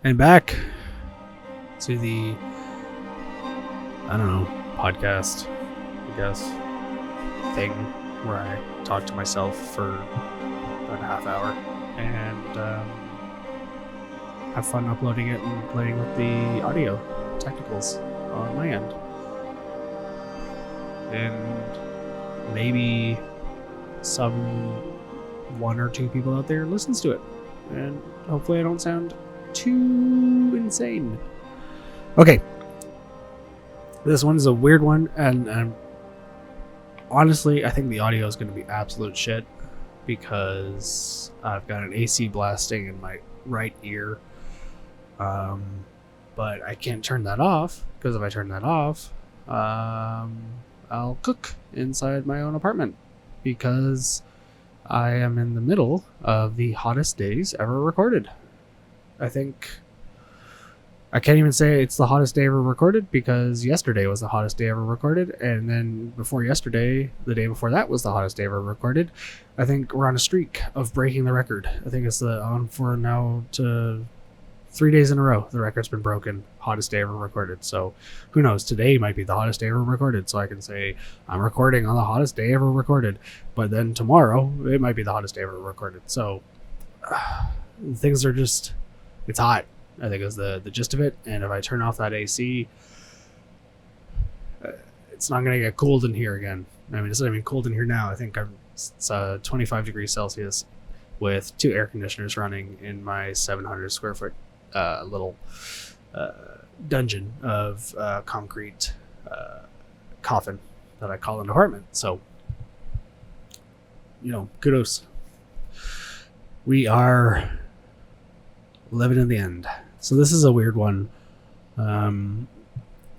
And back to the, I don't know, podcast, I guess, thing where I talk to myself for about a half hour and have fun uploading it and playing with the audio technicals on my end. And maybe some one or two people out there listens to it. And hopefully I don't sound too insane. Okay. This one's a weird one, and honestly, I think the audio is going to be absolute shit because I've got an AC blasting in my right ear. But I can't turn that off, because if I turn that off, I'll cook inside my own apartment, because I am in the middle of the hottest days ever recorded. I can't even say it's the hottest day ever recorded, because yesterday was the hottest day ever recorded, and then before yesterday, the day before that was the hottest day ever recorded. I think we're on a streak of breaking the record. I think it's on for now to 3 days in a row. The record's been broken. Hottest day ever recorded. So who knows? Today might be the hottest day ever recorded. So I can say I'm recording on the hottest day ever recorded. But then tomorrow it might be the hottest day ever recorded. So things are just, it's hot, I think is the gist of it. And if I turn off that AC, it's not going to get cold in here again. I mean, it's not even cold in here now. I think it's 25 degrees Celsius with 2 air conditioners running in my 700 square foot little dungeon of concrete coffin that I call an apartment. So, kudos. We are living in the end. So this is a weird one, and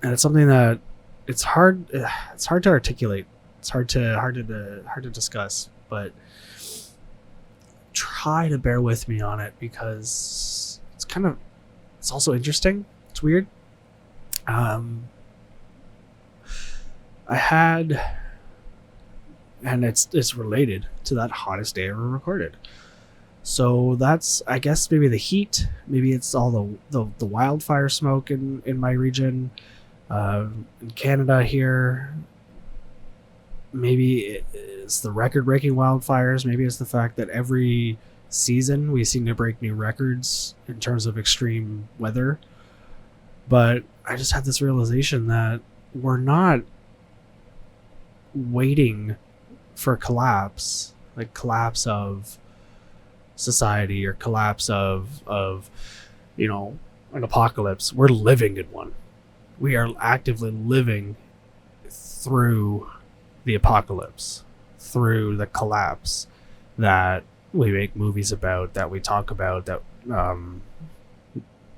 it's something that it's hard to articulate. It's hard to discuss, but try to bear with me on it, because it's also interesting. It's weird. I had, and it's related to that hottest day ever recorded. So that's, I guess, maybe the heat. Maybe it's all the wildfire smoke in my region, in Canada here. Maybe it's the record-breaking wildfires. Maybe it's the fact that every season we seem to break new records in terms of extreme weather. But I just had this realization that we're not waiting for collapse of society or collapse of an apocalypse. We're living in one. We are actively living through the apocalypse, through the collapse that we make movies about, that we talk about, that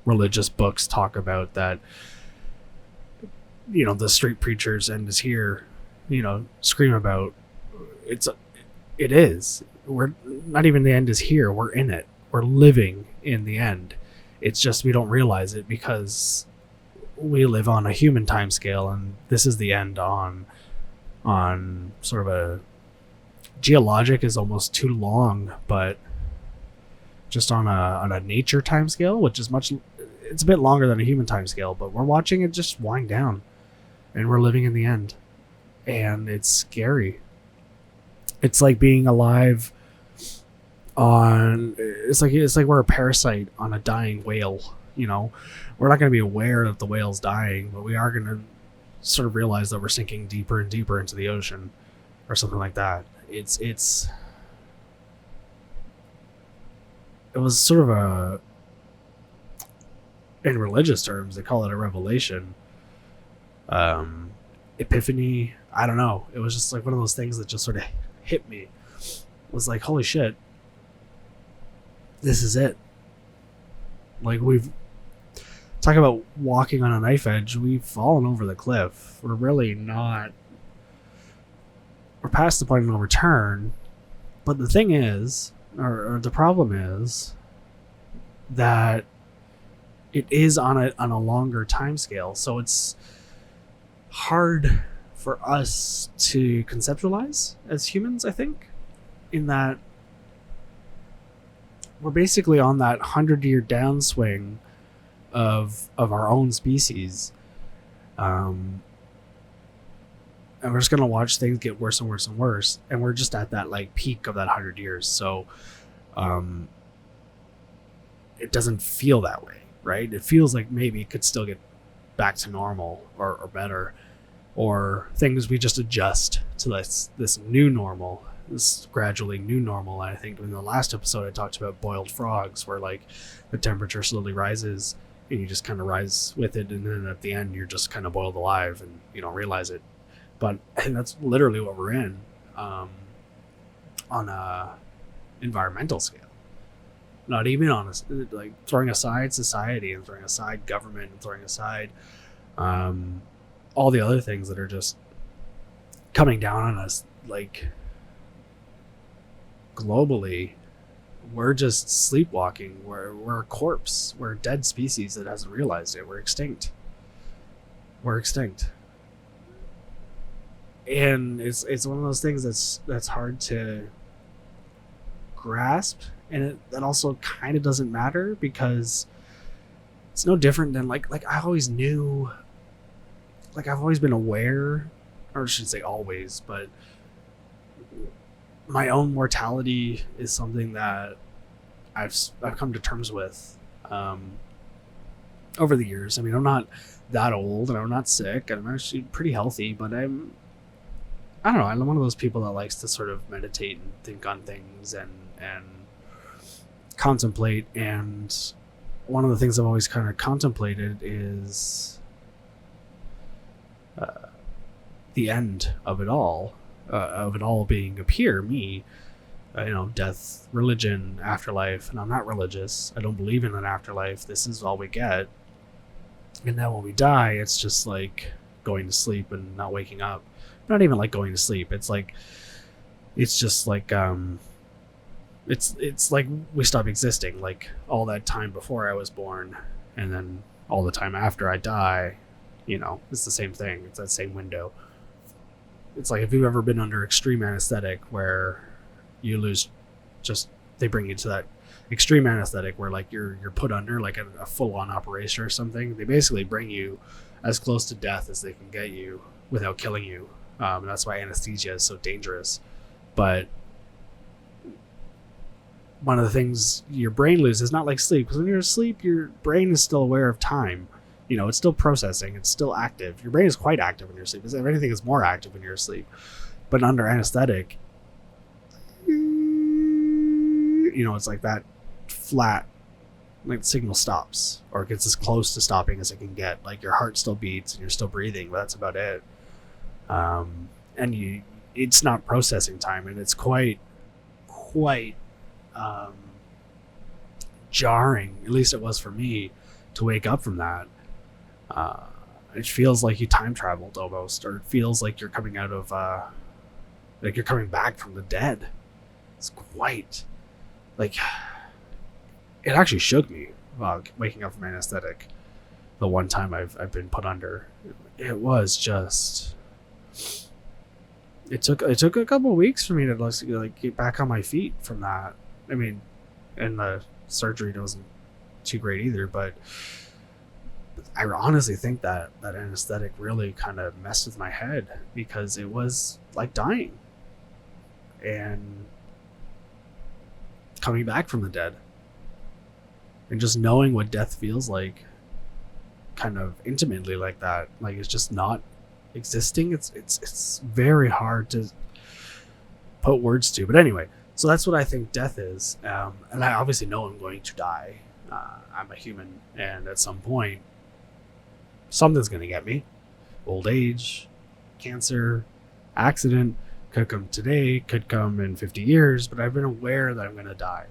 religious books talk about, that the street preachers and is here scream about. It is. We're not even, the end is here. We're in it. We're living in the end. It's just we don't realize it because we live on a human time scale, and this is the end on sort of a geologic is almost too long, but just on a nature time scale, which is it's a bit longer than a human time scale, but we're watching it just wind down, and we're living in the end, and it's scary. It's like being alive it's like we're a parasite on a dying whale. We're not going to be aware that the whale's dying, but we are going to sort of realize that we're sinking deeper and deeper into the ocean or something like that. It was sort of in religious terms, they call it a revelation, epiphany. I don't know. It was just like one of those things that just sort of hit me. It was like, holy shit, this is it. Like, we've talk about walking on a knife edge. We've fallen over the cliff. We're really not. We're past the point of no return. But the thing is, or the problem is, that it is on a longer time scale. So it's hard for us to conceptualize as humans, I think, in that we're basically on that 100-year downswing of our own species. And we're just gonna watch things get worse and worse and worse, and we're just at that like peak of that 100 years. So it doesn't feel that way, right? It feels like maybe it could still get back to normal or better, or things we just adjust to this new normal, this gradually new normal. I think in the last episode I talked about boiled frogs, where like the temperature slowly rises and you just kind of rise with it, and then at the end you're just kind of boiled alive and you don't realize it. But I think that's literally what we're in, on a environmental scale. Not even on like throwing aside society and throwing aside government and throwing aside all the other things that are just coming down on us, like globally. We're just sleepwalking. We're a corpse. We're a dead species that hasn't realized it. We're extinct. And it's one of those things that's hard to grasp, and that also kind of doesn't matter, because it's no different than like I always knew, like I've always been aware, or I shouldn't say always, but my own mortality is something that I've come to terms with over the years. I mean, I'm not that old and I'm not sick, and I'm actually pretty healthy, but I don't know, I'm one of those people that likes to sort of meditate and think on things and contemplate. And one of the things I've always kind of contemplated is the end of it all being up here, me, death, religion, afterlife. And I'm not religious. I don't believe in an afterlife. This is all we get. And then when we die, it's just like going to sleep and not waking up. Not even like going to sleep. It's just like it's like we stop existing, like all that time before I was born, and then all the time after I die. It's the same thing. It's that same window. It's like if you've ever been under extreme anesthetic, where you lose, just they bring you to that extreme anesthetic where like you're put under like a full-on operation or something. They basically bring you as close to death as they can get you without killing you. And that's why anesthesia is so dangerous. But one of the things your brain loses is not like sleep, because when you're asleep, your brain is still aware of time. It's still processing. It's still active. Your brain is quite active when you're asleep. If anything, is more active when you're asleep. But under anesthetic, it's like that flat, like the signal stops, or it gets as close to stopping as it can get. Like your heart still beats and you're still breathing, but that's about it. And it's not processing time, and it's quite jarring. At least it was for me to wake up from that. It feels like you time traveled almost, or it feels like you're coming out of like you're coming back from the dead. It's quite like, it actually shook me waking up from anesthetic the one time I've been put under. It was just, it took a couple of weeks for me to like get back on my feet from that. I mean, and the surgery wasn't too great either, but I honestly think that anesthetic really kind of messed with my head, because it was like dying and coming back from the dead, and just knowing what death feels like kind of intimately like that. Like, it's just not existing. It's very hard to put words to. But anyway, so that's what I think death is. And I obviously know I'm going to die. I'm a human, and at some point something's going to get me. Old age, cancer, accident. Could come today, could come in 50 years, but I've been aware that I'm going to die.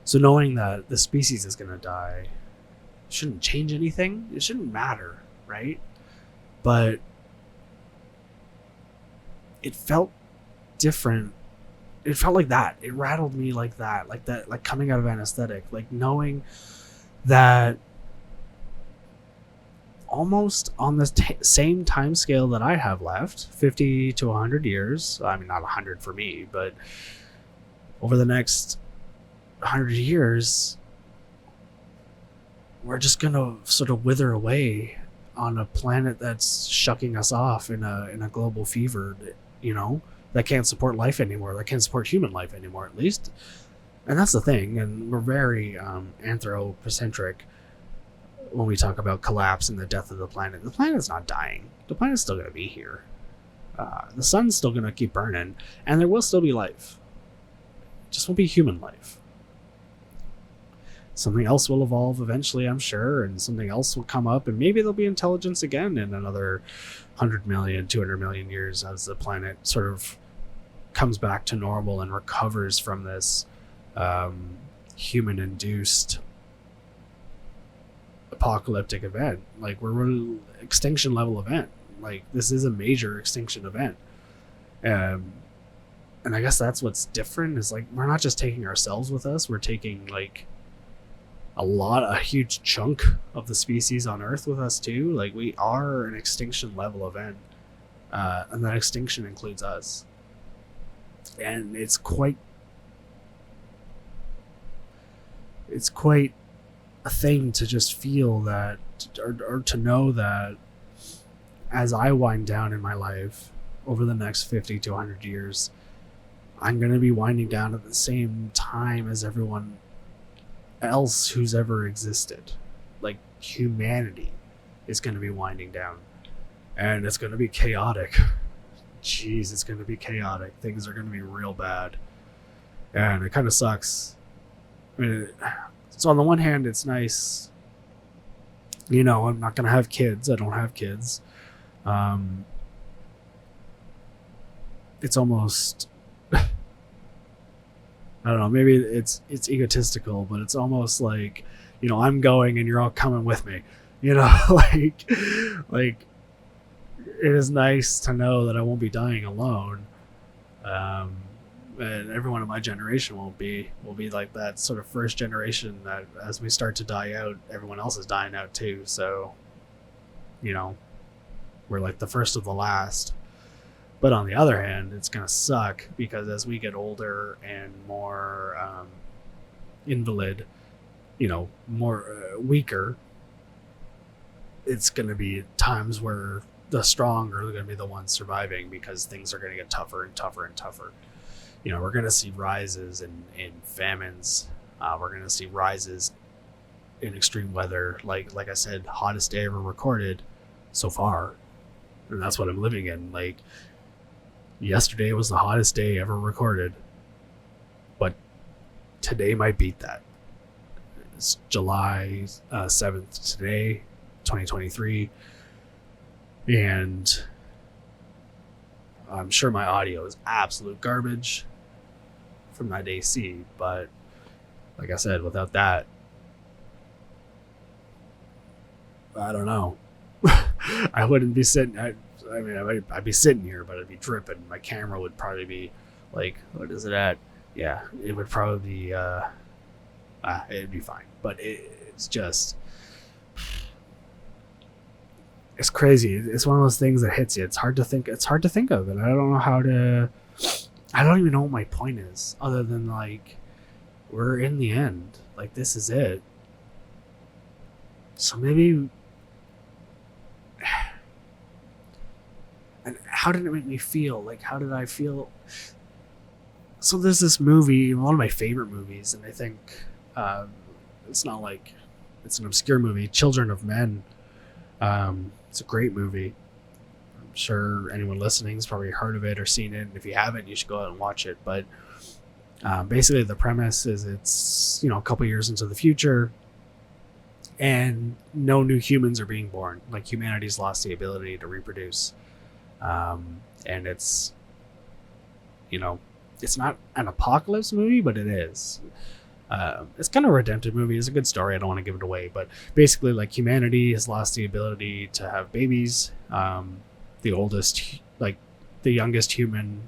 So knowing that the species is going to die shouldn't change anything. It shouldn't matter, right? But it felt different. It felt like that. It rattled me like that, like coming out of anesthetic, like knowing that almost on the same time scale that I have left, 50 to 100 years. I mean, not 100 for me, but over the next 100 years, we're just gonna sort of wither away on a planet that's shucking us off in a global fever, you know, that can't support life anymore, that can't support human life anymore, at least. And that's the thing. And we're very anthropocentric when we talk about collapse and the death of the planet. The planet's not dying. The planet's still going to be here. The sun's still going to keep burning, and there will still be life. It just won't be human life. Something else will evolve eventually, I'm sure, and something else will come up, and maybe there'll be intelligence again in another 100 million, 200 million years as the planet sort of comes back to normal and recovers from this human-induced apocalyptic event. Like, we're an extinction level event. Like, this is a major extinction event. And I guess that's what's different, is like, we're not just taking ourselves with us, we're taking like a huge chunk of the species on Earth with us too. Like, we are an extinction level event, and that extinction includes us. And it's quite a thing to just feel that, or to know that as I wind down in my life over the next 50 to 100 years, I'm going to be winding down at the same time as everyone else who's ever existed. Like, humanity is going to be winding down, and it's going to be chaotic. Jeez, it's going to be chaotic. Things are going to be real bad, and it kind of sucks. I mean, so on the one hand, it's nice, you know, I'm not going to have kids. I don't have kids. It's almost, I don't know, maybe it's egotistical, but it's almost like, you know, I'm going and you're all coming with me, you know. like it is nice to know that I won't be dying alone. And everyone in my generation will be like that sort of first generation that as we start to die out, everyone else is dying out too. So, you know, we're like the first of the last. But on the other hand, it's going to suck because as we get older and more invalid, you know, more weaker, it's going to be times where the strong are going to be the ones surviving because things are going to get tougher and tougher and tougher. You know, we're going to see rises in famines. We're going to see rises in extreme weather. Like I said, hottest day ever recorded so far. And that's what I'm living in. Like, yesterday was the hottest day ever recorded, but today might beat that. It's July 7th today, 2023, and I'm sure my audio is absolute garbage from that AC, but like I said, without that, I don't know. I wouldn't be sitting. I mean, I'd be sitting here, but it'd be dripping. My camera would probably be like, what is it at? Yeah, it would probably be. It'd be fine, but it's just, it's crazy. It's one of those things that hits you. It's hard to think. It's hard to think of, and I don't know how to. I don't even know what my point is, other than like, we're in the end. Like, this is it. So maybe. And how did it make me feel? Like, how did I feel? So there's this movie, one of my favorite movies, and I think it's not like it's an obscure movie, Children of Men. It's a great movie. I'm sure anyone listening has probably heard of it or seen it. And if you haven't, you should go out and watch it. But basically the premise is it's, you know, a couple years into the future and no new humans are being born. Like, humanity's lost the ability to reproduce. And it's, you know, it's not an apocalypse movie, but it is. It's kind of a redemptive movie. It's a good story. I don't want to give it away, but basically, like, humanity has lost the ability to have babies. The youngest human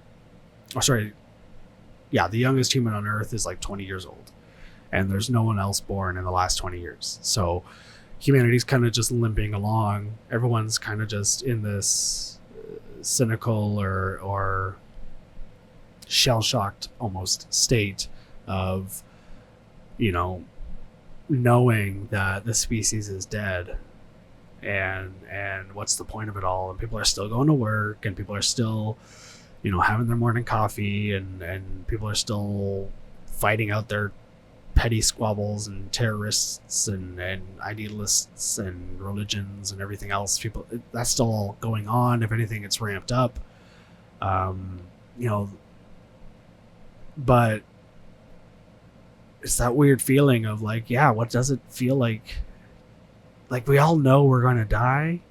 on Earth is like 20 years old, and there's no one else born in the last 20 years. So humanity's kind of just limping along. Everyone's kind of just in this cynical or shell-shocked almost state of, you know, knowing that the species is dead, and what's the point of it all, and people are still going to work, and people are still, having their morning coffee, and people are still fighting out their petty squabbles and terrorists and idealists and religions and everything else. People, that's still all going on. If anything, it's ramped up. um you know but it's that weird feeling of like, yeah, what does it feel like we all know we're going to die,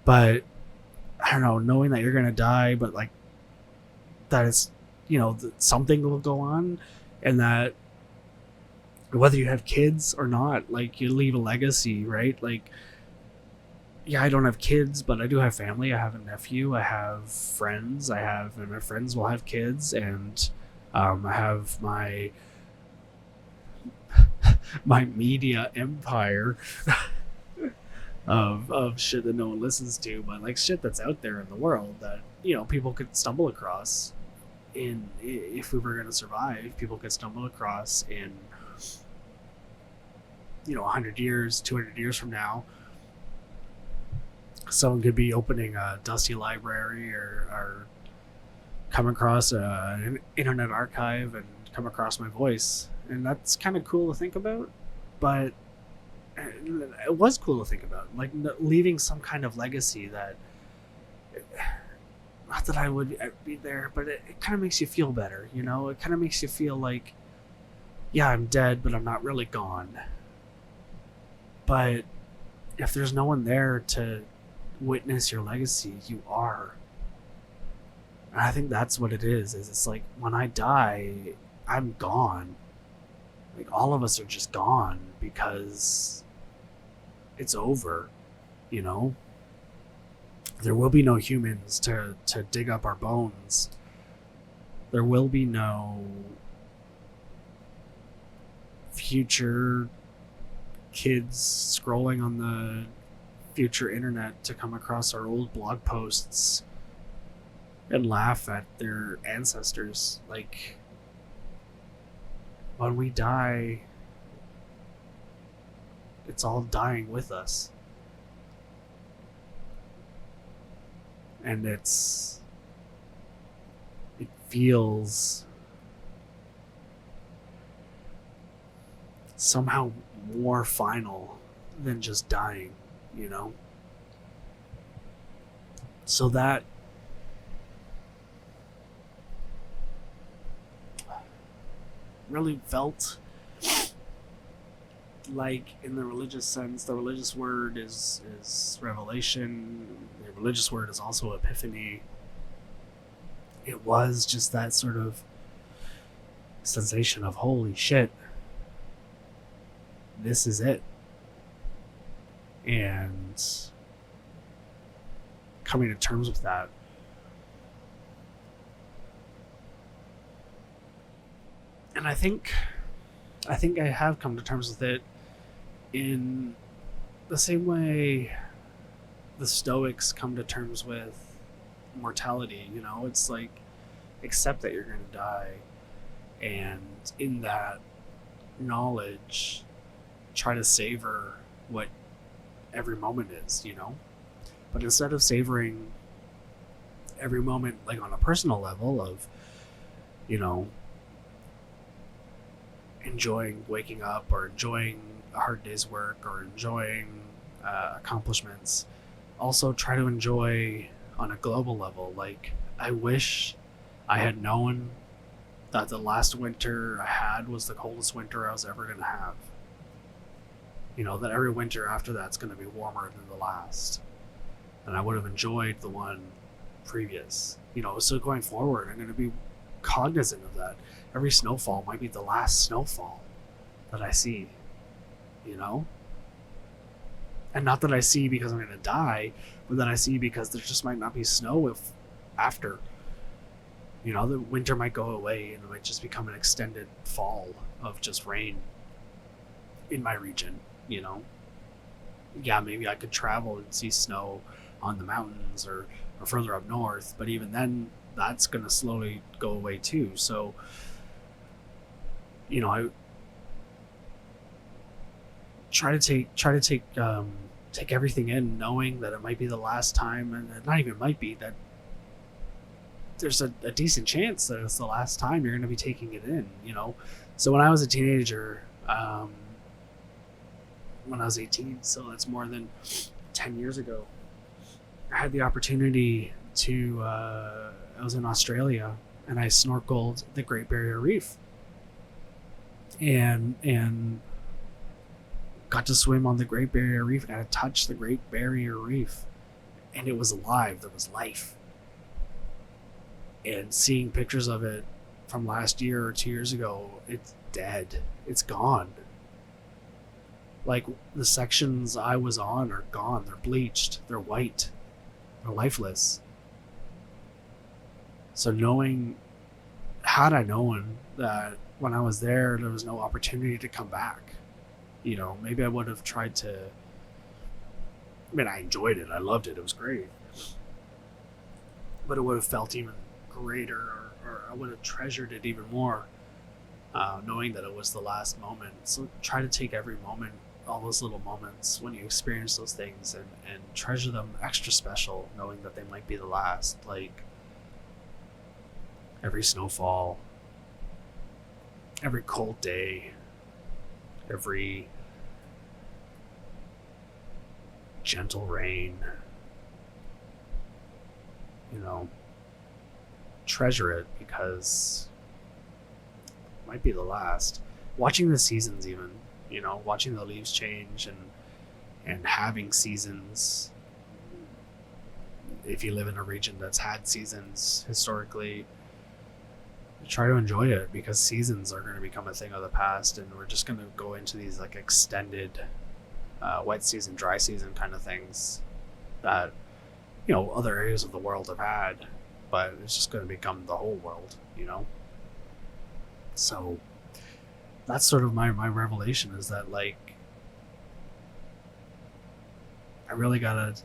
but I don't know, knowing that you're going to die, but like that is, something will go on, and that whether you have kids or not, like you leave a legacy, right? Like, yeah, I don't have kids, but I do have family. I have a nephew. I have friends. And my friends will have kids, and I have my media empire of shit that no one listens to, but like shit that's out there in the world that people could stumble across. In If we were going to survive, people could stumble across in 100 years, 200 years from now. Someone could be opening a dusty library, or come across an internet archive and come across my voice, and that's kind of cool to think about. But it was cool to think about, like leaving some kind of legacy that, not that I would be there, but it kind of makes you feel better. It kind of makes you feel like, yeah, I'm dead, but I'm not really gone. But if there's no one there to witness your legacy, you are. And I think that's what it is it's like, when I die, I'm gone. Like, all of us are just gone because it's over. There will be no humans to dig up our bones. There will be no future kids scrolling on the future internet to come across our old blog posts and laugh at their ancestors. Like, when we die, it's all dying with us. And it feels somehow more final than just dying, So that really felt like, in the religious sense, the religious word is revelation. The religious word is also epiphany. It was just that sort of sensation of, holy shit, this is it. And coming to terms with that. And I think I have come to terms with it in the same way the Stoics come to terms with mortality. It's like, accept that you're going to die, and in that knowledge, try to savor what every moment is. But instead of savoring every moment, like on a personal level of, enjoying waking up, or enjoying a hard day's work, or enjoying accomplishments, also try to enjoy on a global level. Like, I wish I had known that the last winter I had was the coldest winter I was ever going to have. That every winter after that's going to be warmer than the last. And I would have enjoyed the one previous. So going forward, I'm going to be cognizant of that. Every snowfall might be the last snowfall that I see. And not that I see because I'm going to die, but that I see because there just might not be snow after. The winter might go away and it might just become an extended fall of just rain in my region. Yeah, maybe I could travel and see snow on the mountains, or further up north, but even then, that's going to slowly go away too. So, take everything in, knowing that it might be the last time, and it not even might be, that there's a decent chance that it's the last time you're going to be taking it in, you know. So when I was a teenager, when I was 18, so that's more than 10 years ago, I had the opportunity to I was in Australia, and I snorkeled the Great Barrier Reef, and got to swim on the Great Barrier Reef, and I touched the Great Barrier Reef, and it was alive. There was life. And seeing pictures of it from last year or 2 years ago, it's dead. It's gone. Like, the sections I was on are gone. They're bleached. They're white. They're lifeless. So had I known that when I was there was no opportunity to come back, you know, maybe I would have tried to. I mean, I enjoyed it. I loved it. It was great. But it would have felt even greater, or I would have treasured it even more, knowing that it was the last moment. So try to take every moment, all those little moments when you experience those things, and treasure them extra special, knowing that they might be the last. Like every snowfall, every cold day, every gentle rain, you know, treasure it, because it might be the last. Watching the seasons, even, you know, watching the leaves change, and having seasons. If you live in a region that's had seasons historically, try to enjoy it, because seasons are going to become a thing of the past, and we're just going to go into these like extended wet season, dry season kind of things that, you know, other areas of the world have had, but it's just going to become the whole world, you know. So that's sort of my revelation, is that, like, I really gotta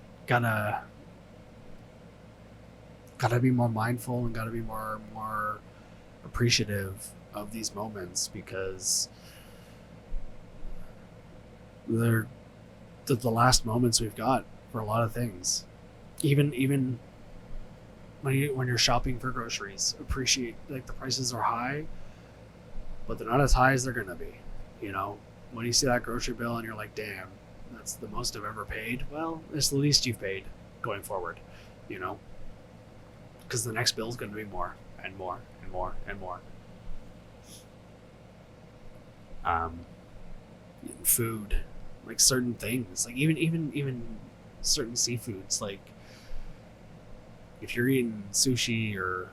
be more mindful, and gotta be more appreciative of these moments, because they're the last moments we've got for a lot of things. Even when you're shopping for groceries, appreciate, like, the prices are high, but they're not as high as they're gonna be, you know. When you see that grocery bill and you're like, damn, that's the most I've ever paid, well, it's the least you've paid going forward, you know, because the next bill is going to be more and more and more and more. Food, like certain things, like even certain seafoods, like if you're eating sushi, or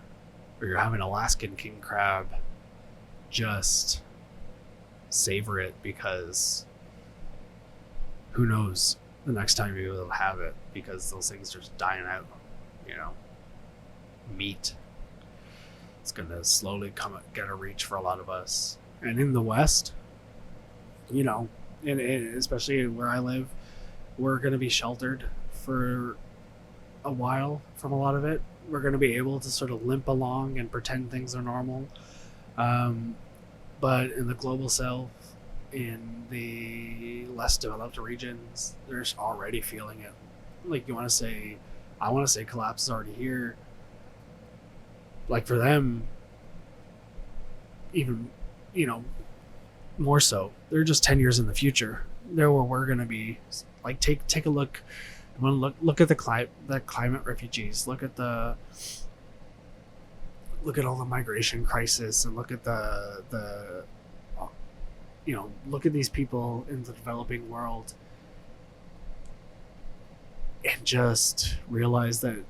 you're having Alaskan king crab, just savor it, because who knows the next time you'll be able to have it, because those things are just dying out, you know. Meat, it's gonna slowly get a reach for a lot of us. And in the West, you know, and especially where I live, we're gonna be sheltered for a while from a lot of it. We're gonna be able to sort of limp along and pretend things are normal. But in the global south, in the less developed regions, they're already feeling it. Like, I want to say collapse is already here. Like, for them, even, you know, more so, they're just 10 years in the future. They're where we're going to be. Like, take a look. Look at the climate refugees. Look at all the migration crisis, and look at the you know, look at these people in the developing world, and just realize that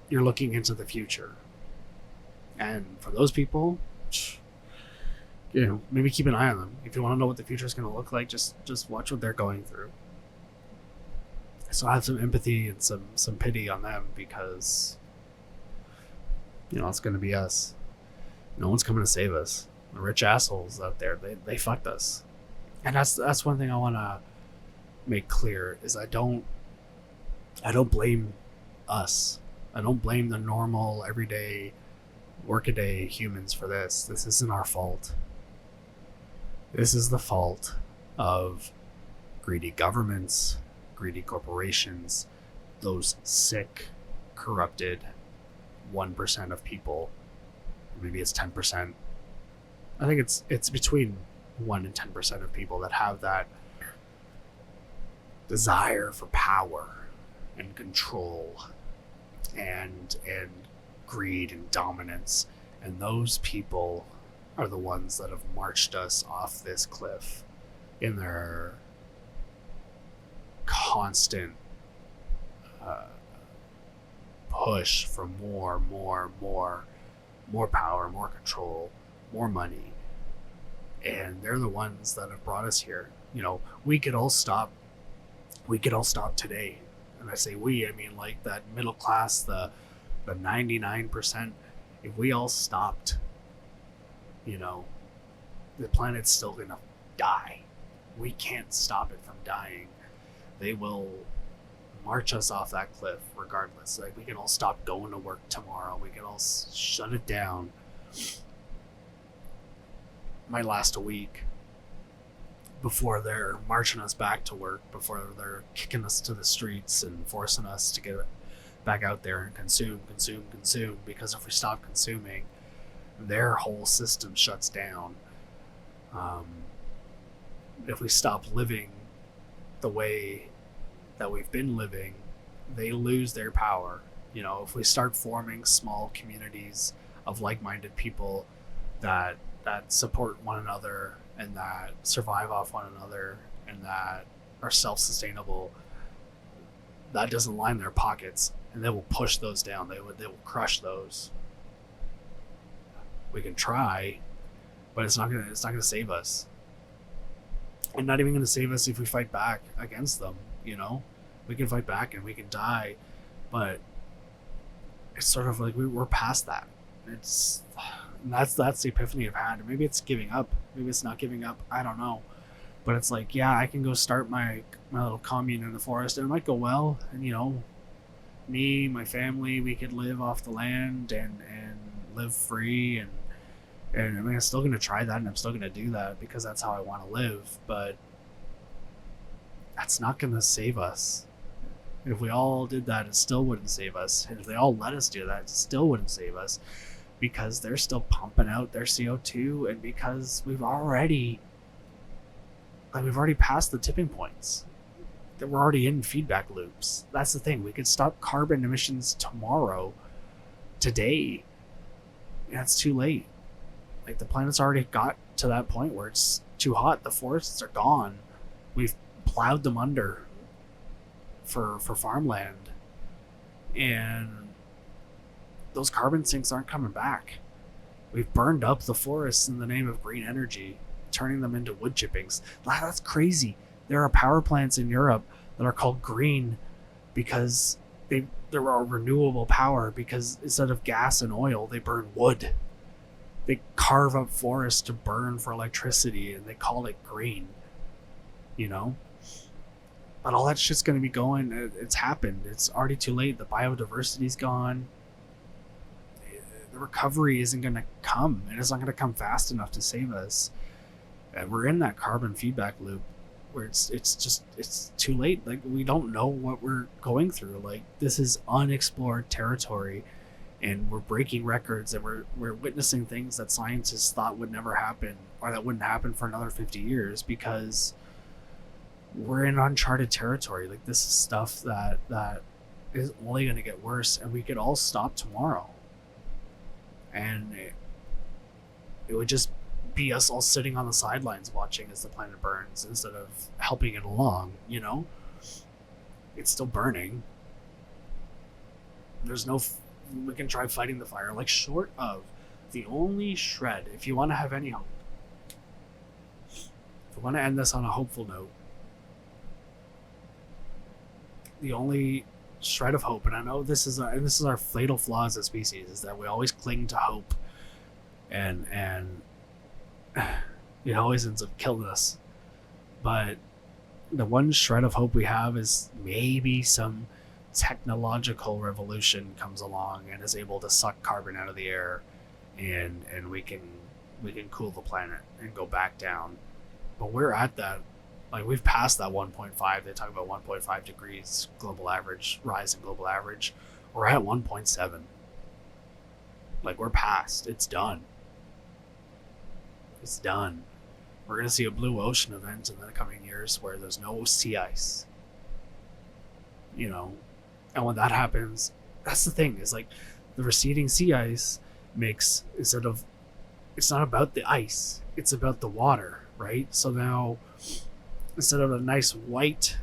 you're looking into the future. And for those people, you know, maybe keep an eye on them. If you want to know what the future is going to look like, just watch what they're going through. So I have some empathy and some pity on them, because, you know, it's going to be us. No one's coming to save us. The rich assholes out there, they fucked us. And that's one thing I want to make clear, is I don't blame us. I don't blame the normal, everyday, workaday humans for this. This isn't our fault. This is the fault of greedy governments, greedy corporations, those sick, corrupted 1% of people. Maybe it's 10%. I think it's between 1 and 10% of people that have that desire for power and control and greed and dominance. And those people are the ones that have marched us off this cliff in their constant push for more power, more control, more money. And they're the ones that have brought us here. You know, we could all stop today. And I say we, I mean like that middle class, the 99%. If we all stopped, you know, the planet's still gonna die. We can't stop it from dying. They will march us off that cliff regardless. Like, we can all stop going to work tomorrow. We can all shut it down. Might last a week before they're marching us back to work, before they're kicking us to the streets and forcing us to get back out there and consume. Because if we stop consuming, their whole system shuts down. If we stop living the way that we've been living, they lose their power. You know, if we start forming small communities of like-minded people that support one another and that survive off one another and that are self-sustainable, that doesn't line their pockets, and they will push those down. They will crush those. We can try, but it's not gonna save us. And not even gonna save us if we fight back against them. You know, we can fight back and we can die, but it's sort of like we're past that. That's the epiphany I've had. Maybe it's giving up. Maybe it's not giving up. I don't know. But it's like, yeah, I can go start my little commune in the forest, and it might go well. And you know, me, my family, we could live off the land and live free. And I mean, I'm still gonna try that, and I'm still gonna do that because that's how I want to live. But that's not gonna save us. If we all did that, it still wouldn't save us. And if they all let us do that, it still wouldn't save us, because they're still pumping out their CO2, and because we've already passed the tipping points. That we're already in feedback loops. That's the thing. We could stop carbon emissions tomorrow, today. Yeah, it's too late. Like, the planet's already got to that point where it's too hot. The forests are gone. We've plowed them under for farmland, and those carbon sinks aren't coming back. We've burned up the forests in the name of green energy, turning them into wood chippings. That's crazy. There are power plants in Europe that are called green because they're renewable power, because instead of gas and oil, they burn wood. They carve up forests to burn for electricity, and they call it green. You know? But all that shit's going to be going. It's happened. It's already too late. The biodiversity's gone. The recovery isn't going to come, and it's not going to come fast enough to save us. And we're in that carbon feedback loop where it's too late. Like, we don't know what we're going through. Like, this is unexplored territory, and we're breaking records, and we're witnessing things that scientists thought would never happen, or that wouldn't happen for another 50 years, because we're in uncharted territory. Like, this is stuff that is only going to get worse, and we could all stop tomorrow, and it would just be us all sitting on the sidelines watching as the planet burns instead of helping it along. You know, it's still burning. There's no we can try fighting the fire, like, short of the only shred, if you want to have any hope, if you want to end this on a hopeful note, the only shred of hope, and I know this is our fatal flaw as a species, is that we always cling to hope, and it always ends up killing us. But the one shred of hope we have is maybe some technological revolution comes along and is able to suck carbon out of the air, and we can cool the planet and go back down. But we're at that Like, we've passed that 1.5. They talk about 1.5 degrees global average, rise in global average. We're at 1.7. Like, we're past. It's done. It's done. We're going to see a blue ocean event in the coming years where there's no sea ice. You know, and when that happens, that's the thing, is like, the receding sea ice makes, it's not about the ice, it's about the water, right? So now, instead of a nice white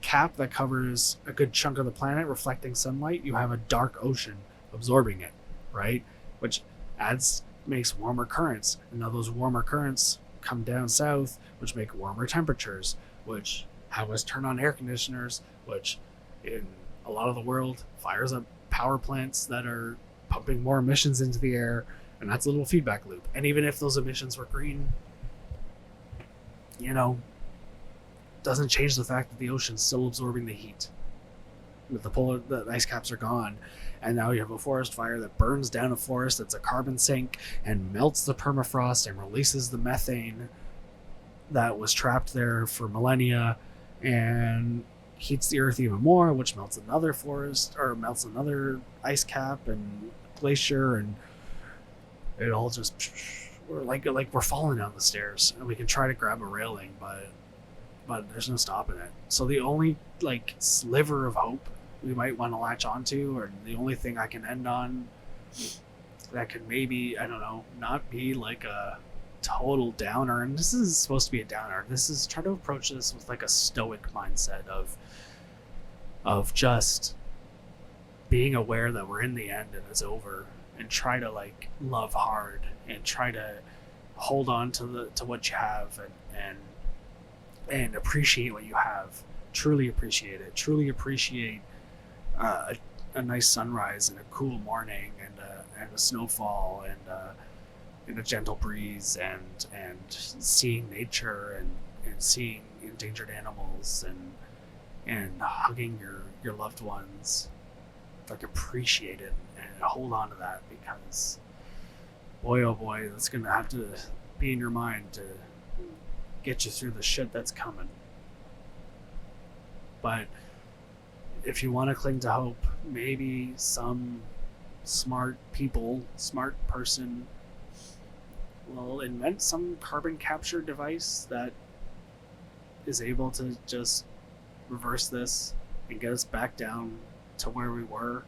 cap that covers a good chunk of the planet reflecting sunlight, you have a dark ocean absorbing it, right? Which makes warmer currents. And now those warmer currents come down south, which make warmer temperatures, which have us turn on air conditioners, which in a lot of the world fires up power plants that are pumping more emissions into the air, and that's a little feedback loop. And even if those emissions were green, doesn't change the fact that the ocean's still absorbing the heat. The ice caps are gone, and now you have a forest fire that burns down a forest that's a carbon sink and melts the permafrost and releases the methane that was trapped there for millennia and heats the earth even more, which melts another forest, or melts another ice cap and glacier, and it all just, we're like we're falling down the stairs, and we can try to grab a railing, but there's no stopping it. So the only like sliver of hope we might want to latch onto, or the only thing I can end on that could maybe, I don't know, not be like a total downer, and this is supposed to be a downer, this is, try to approach this with like a stoic mindset of just being aware that we're in the end and it's over, and try to like love hard and try to hold on to what you have, and appreciate what you have. Truly appreciate it. Truly appreciate a nice sunrise and a cool morning, and a snowfall, and a gentle breeze, and seeing nature, and seeing endangered animals, and hugging your loved ones. Like, appreciate it and hold on to that, because boy, oh boy, that's gonna have to be in your mind to get you through the shit that's coming. But if you want to cling to hope, maybe some smart person will invent some carbon capture device that is able to just reverse this and get us back down to where we were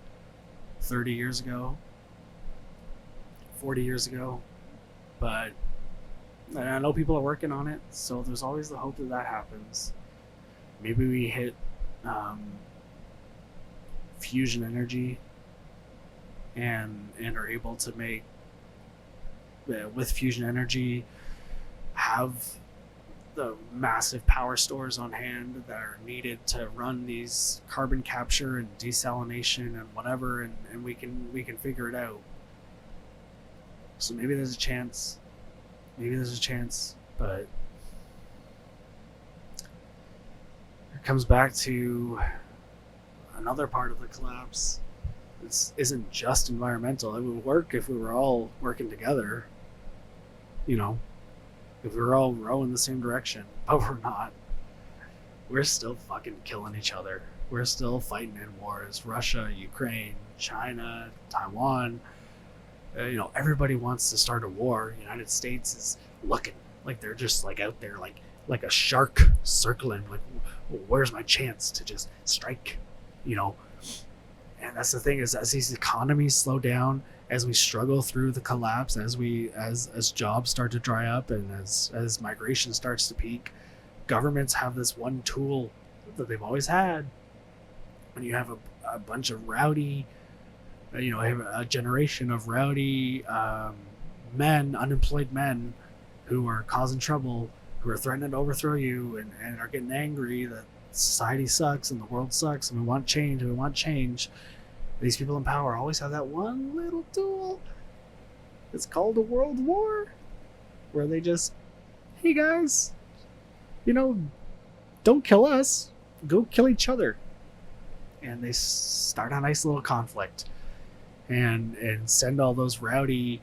30 years ago, 40 years ago. But I know people are working on it, so there's always the hope that happens. Maybe we hit fusion energy and are able to make, with fusion energy, have the massive power stores on hand that are needed to run these carbon capture and desalination and whatever, and we can figure it out. So maybe there's a chance, but it comes back to another part of the collapse. This isn't just environmental. It would work if we were all working together, if we were all rowing the same direction, but we're not. We're still fucking killing each other. We're still fighting in wars. Russia, Ukraine, China, Taiwan. Everybody wants to start a war. United States is looking like they're just like out there, like a shark circling, like, where's my chance to just strike, And that's the thing, is as these economies slow down, as we struggle through the collapse, as jobs start to dry up, and as migration starts to peak, governments have this one tool that they've always had. When you have a bunch of rowdy, a generation of rowdy men, unemployed men, who are causing trouble, who are threatening to overthrow you, and are getting angry that society sucks and the world sucks, and we want change. These people in power always have that one little tool. It's called a world war, where they just, hey guys, don't kill us, go kill each other. And they start a nice little conflict, and send all those rowdy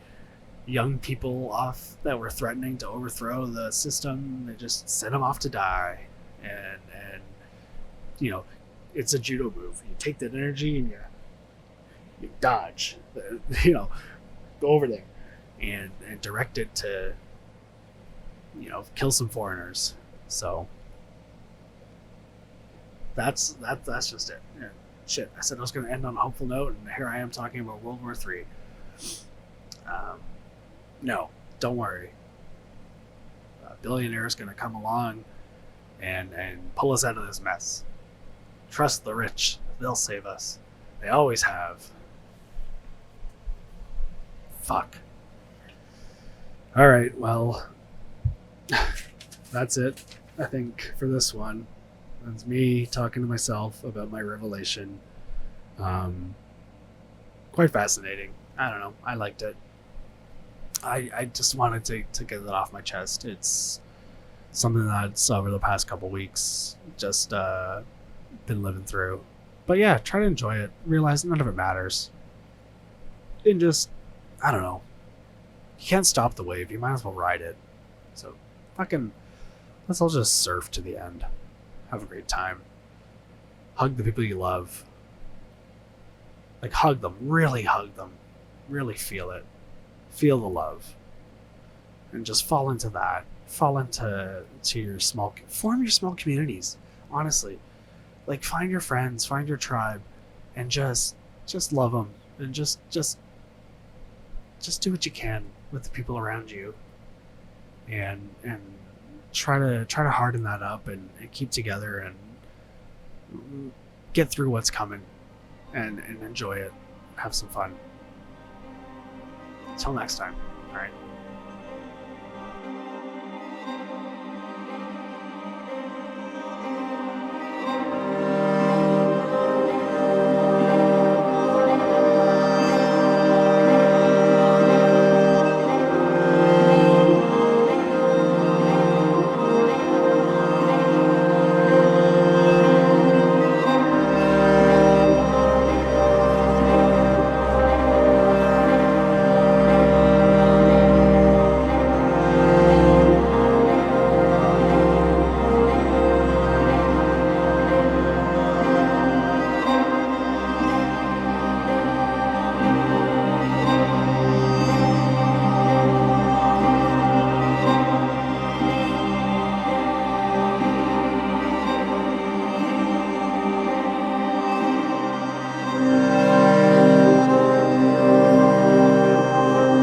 young people off that were threatening to overthrow the system. They just sent them off to die, and you know, it's a judo move. You take that energy and you dodge, you know, go over there and direct it to, you know, kill some foreigners. So that's just it. Yeah. Shit, I said I was going to end on a hopeful note, and here I am talking about World War III. No, don't worry. A billionaire is going to come along and pull us out of this mess. Trust the rich; they'll save us. They always have. Fuck. All right, well, that's it. I think for this one, that's me talking to myself about my revelation. Quite fascinating. I don't know. I liked it. I just wanted to get it off my chest. It's something that's over the past couple weeks just been living through. But yeah, try to enjoy it. Realize none of it matters. And just, I don't know. You can't stop the wave. You might as well ride it. So fucking, let's all just surf to the end. Have a great time. Hug the people you love. Like, hug them. Really hug them. Really feel it. Feel the love. And just fall into that. Fall into your form your small communities. Honestly. Like, find your friends, find your tribe, and just love them. And just do what you can with the people around you. And try to harden that up and keep together and get through what's coming and enjoy it. Have some fun. Until next time. All right.